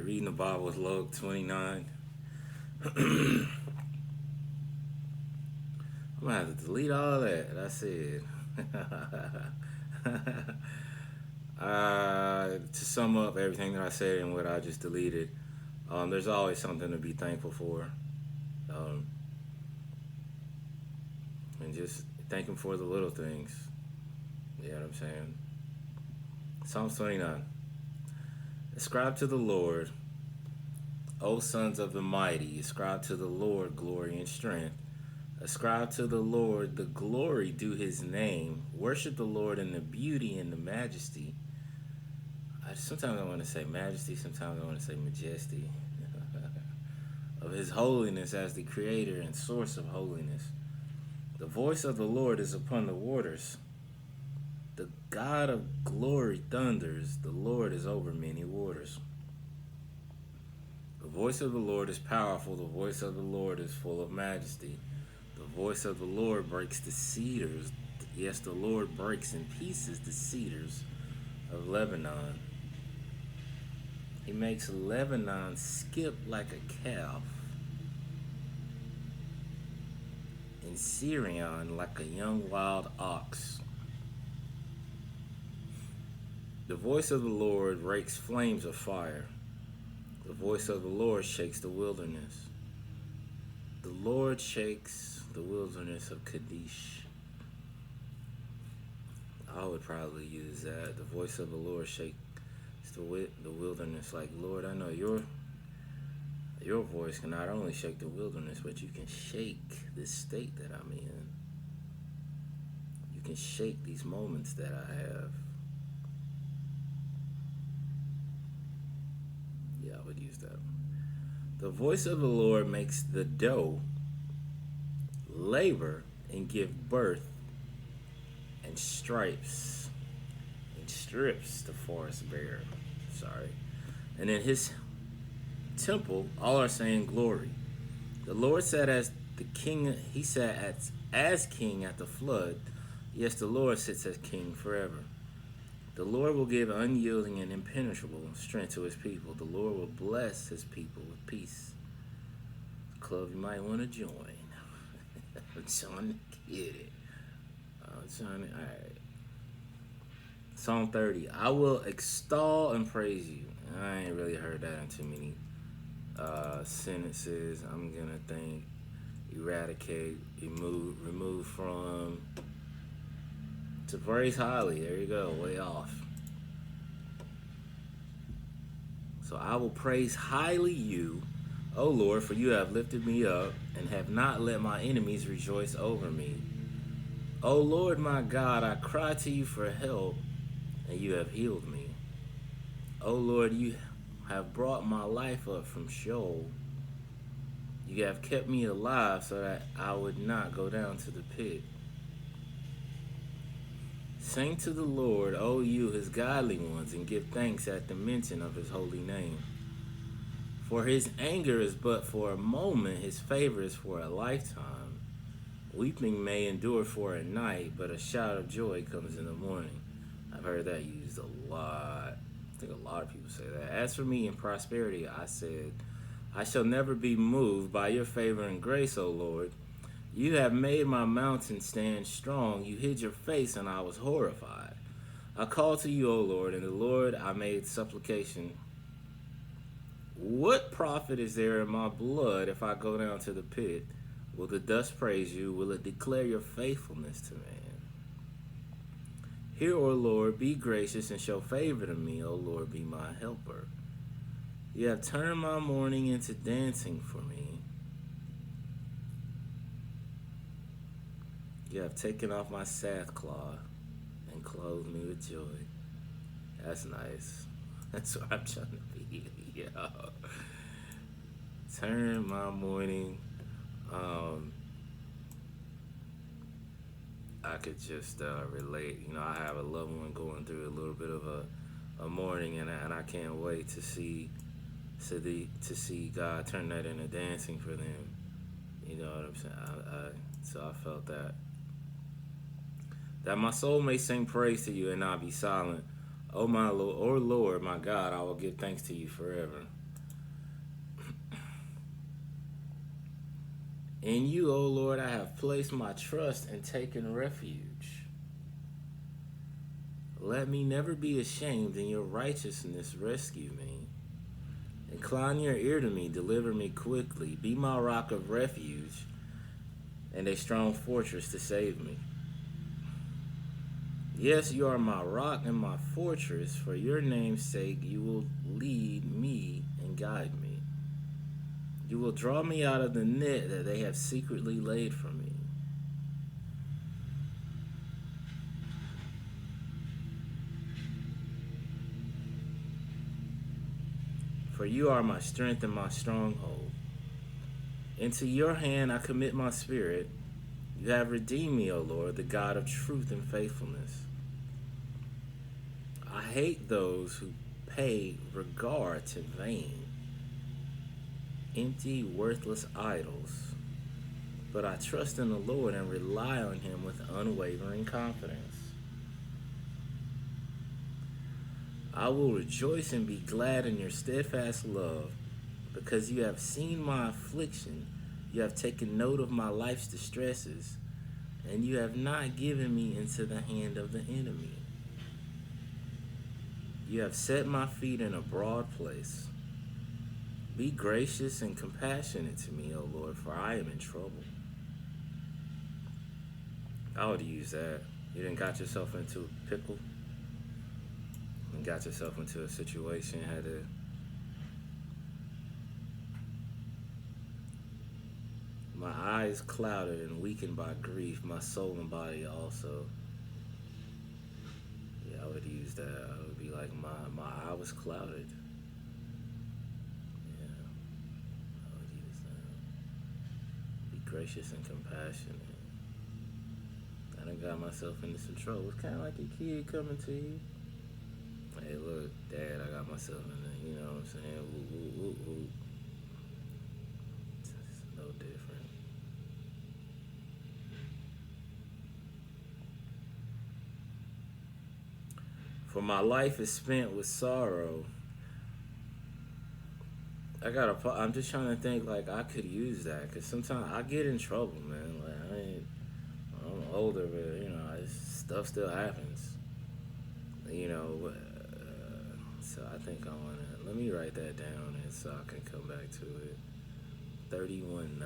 reading the Bible with Luke 29. I'm gonna have to delete all that. I said. To sum up everything that I said and what I just deleted, there's always something to be thankful for. Um, and just thank Him for the little things. You know what I'm saying? Psalms 29. Ascribe to the Lord, O sons of the mighty. Ascribe to the Lord glory and strength. Ascribe to the Lord the glory due His name. Worship the Lord in the beauty and the majesty. Sometimes I want to say majesty, sometimes I want to say majesty. Of His holiness as the creator and source of holiness. The voice of the Lord is upon the waters. The God of glory thunders. The Lord is over many waters. The voice of the Lord is powerful. The voice of the Lord is full of majesty. The voice of the Lord breaks the cedars. Yes, the Lord breaks in pieces the cedars of Lebanon. He makes Lebanon skip like a calf, and Syrian like a young wild ox. The voice of the Lord rakes flames of fire. The voice of the Lord shakes the wilderness. The Lord shakes the wilderness of Kadesh. I would probably use that. The voice of the Lord shakes the wilderness. Like, Lord, I know your voice can not only shake the wilderness, but you can shake this state that I'm in. You can shake these moments that I have. Yeah, I would use that. The voice of the Lord makes the doe labor and give birth and strips the forest bare. Sorry. And in His temple, all are saying glory. The Lord sat as the king. He sat as king at the flood. Yes, the Lord sits as king forever. The Lord will give unyielding and impenetrable strength to His people. The Lord will bless His people with peace. Club you might want to join. I'm trying to get it. All right. Psalm 30. I will extol and praise you. I ain't really heard that in too many sentences. I'm gonna think eradicate, remove from, to praise highly. There you go, way off. So I will praise highly you, O Lord, for you have lifted me up and have not let my enemies rejoice over me. O Lord my God, I cry to you for help, and you have healed me. O Lord, you have brought my life up from Sheol. You have kept me alive so that I would not go down to the pit. Sing to the Lord, O you, His godly ones, and give thanks at the mention of His holy name. For His anger is but for a moment, His favor is for a lifetime. Weeping may endure for a night, but a shout of joy comes in the morning. I've heard that used a lot. I think a lot of people say that. As for me in prosperity, I said, I shall never be moved by your favor and grace, O Lord. You have made my mountain stand strong. You hid your face, and I was horrified. I called to you, O Lord, and the Lord I made supplication. What profit is there in my blood if I go down to the pit? Will the dust praise you? Will it declare your faithfulness to man? Hear, O Lord, be gracious and show favor to me, O Lord, be my helper. You have turned my mourning into dancing for me. You have taken off my sackcloth and clothed me with joy. That's nice. That's what I'm trying to be. Yo. Turn my mourning. I could just relate. You know, I have a loved one going through a little bit of a mourning, and I can't wait to see God turn that into dancing for them. You know what I'm saying? So I felt that my soul may sing praise to you and not be silent. Oh my Lord, my God, I will give thanks to you forever. In you, O Lord, I have placed my trust and taken refuge. Let me never be ashamed. In your righteousness, rescue me. Incline your ear to me, deliver me quickly. Be my rock of refuge and a strong fortress to save me. Yes, you are my rock and my fortress. For your name's sake, you will lead me and guide me. You will draw me out of the net that they have secretly laid for me. For you are my strength and my stronghold. Into your hand I commit my spirit. You have redeemed me, O Lord, the God of truth and faithfulness. I hate those who pay regard to vain, empty, worthless idols, but I trust in the Lord and rely on him with unwavering confidence. I will rejoice and be glad in your steadfast love, because you have seen my affliction. You have taken note of my life's distresses, and you have not given me into the hand of the enemy. You have set my feet in a broad place. Be gracious and compassionate to me, O Lord, for I am in trouble. I would use that. You done got yourself into a pickle and got yourself into a situation, had to my eyes clouded and weakened by grief, my soul and body also. Yeah, I would use that. I would be like, my eye was clouded. Yeah, I would use that. Be gracious and compassionate. I done got myself into some trouble. It's kind of like a kid coming to you. Hey, look, Dad, I got myself in there. You know what I'm saying? Ooh, ooh, ooh, ooh. It's no different. For my life is spent with sorrow. I'm just trying to think like I could use that, because sometimes I get in trouble, man. Like I'm older, but stuff still happens. You know, so I think I wanna let me write that down, and so I can come back to it. 31:9.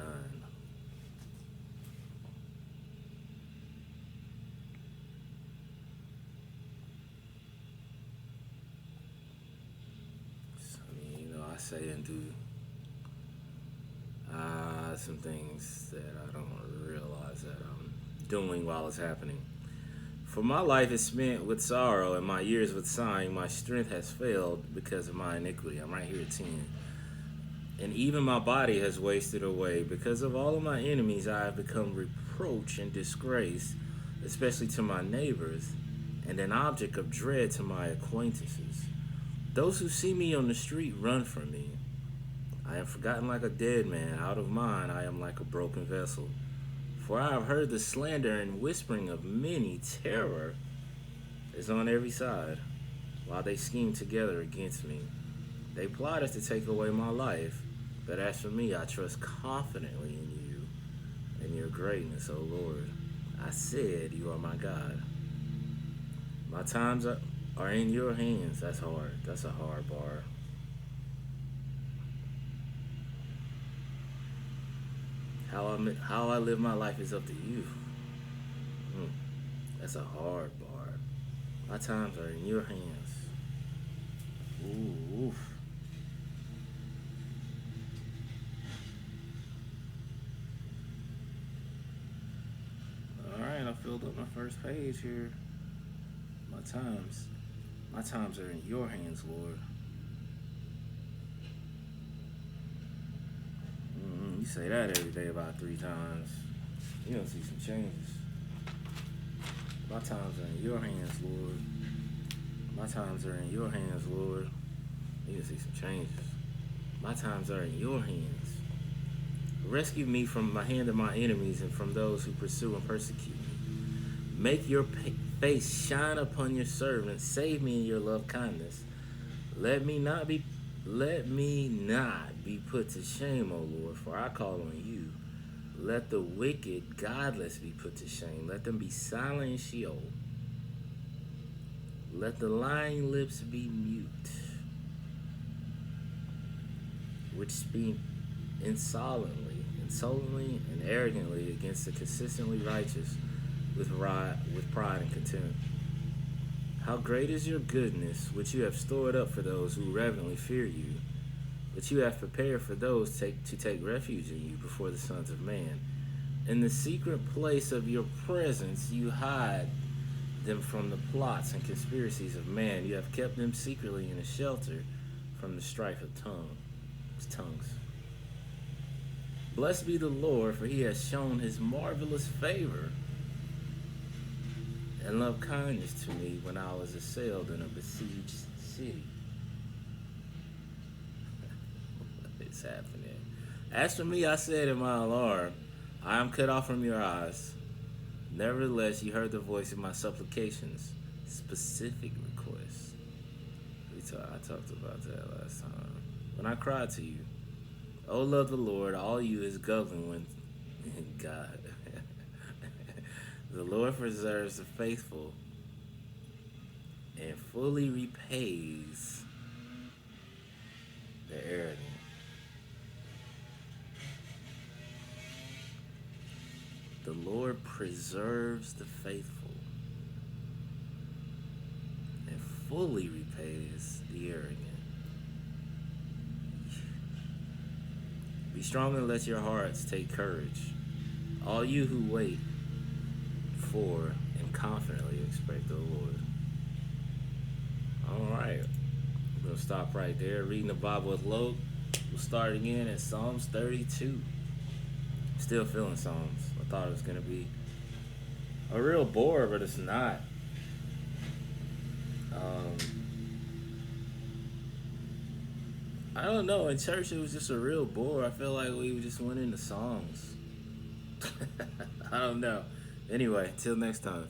I say and do some things that I don't realize that I'm doing while it's happening. For my life is spent with sorrow, and my years with sighing. My strength has failed because of my iniquity. I'm right here at 10. And even my body has wasted away. Because of all of my enemies, I have become reproach and disgrace, especially to my neighbors, and an object of dread to my acquaintances. Those who see me on the street run from me. I am forgotten like a dead man. Out of mind, I am like a broken vessel. For I have heard the slander and whispering of many. Terror is on every side, while they scheme together against me. They plotted to take away my life, but as for me, I trust confidently in you and your greatness, O Lord. I said, you are my God. My times are in your hands. That's hard. That's a hard bar. How I live my life is up to you. That's a hard bar. My times are in your hands. Ooh, oof. All right, I filled up my first page here. My times are in your hands, Lord. You say that every day about 3 times. You don't see some changes. My times are in your hands, Lord. My times are in your hands, Lord. You can see some changes. My times are in your hands. Rescue me from the hand of my enemies and from those who pursue and persecute me. Make your face shine upon your servant. Save me in your love kindness. Let me not be put to shame, O Lord, for I call on you. Let the wicked, godless be put to shame. Let them be silent in Sheol. Let the lying lips be mute, which speak insolently and arrogantly against the consistently righteous with pride and contempt. How great is your goodness, which you have stored up for those who reverently fear you, which you have prepared for those to take refuge in you before the sons of man. In the secret place of your presence you hide them from the plots and conspiracies of man. You have kept them secretly in a shelter from the strife of tongues. Blessed be the Lord, for he has shown his marvelous favor and love kindness to me when I was assailed in a besieged city. It's happening. As for me, I said in my alarm, I am cut off from your eyes. Nevertheless, you heard the voice of my supplications, specific requests. I talked about that last time. When I cried to you, oh, love the Lord, all you is governed when God. The Lord preserves the faithful and fully repays the arrogant. The Lord preserves the faithful and fully repays the arrogant. Be strong and let your hearts take courage, all you who wait for and confidently expect the Lord. All right, we're going to stop right there. Reading the Bible with Loke. We'll start again at Psalms 32. Still feeling Psalms. I thought it was going to be a real bore, but it's not. I don't know. In church, it was just a real bore. I feel like we just went into songs. I don't know. Anyway, till next time.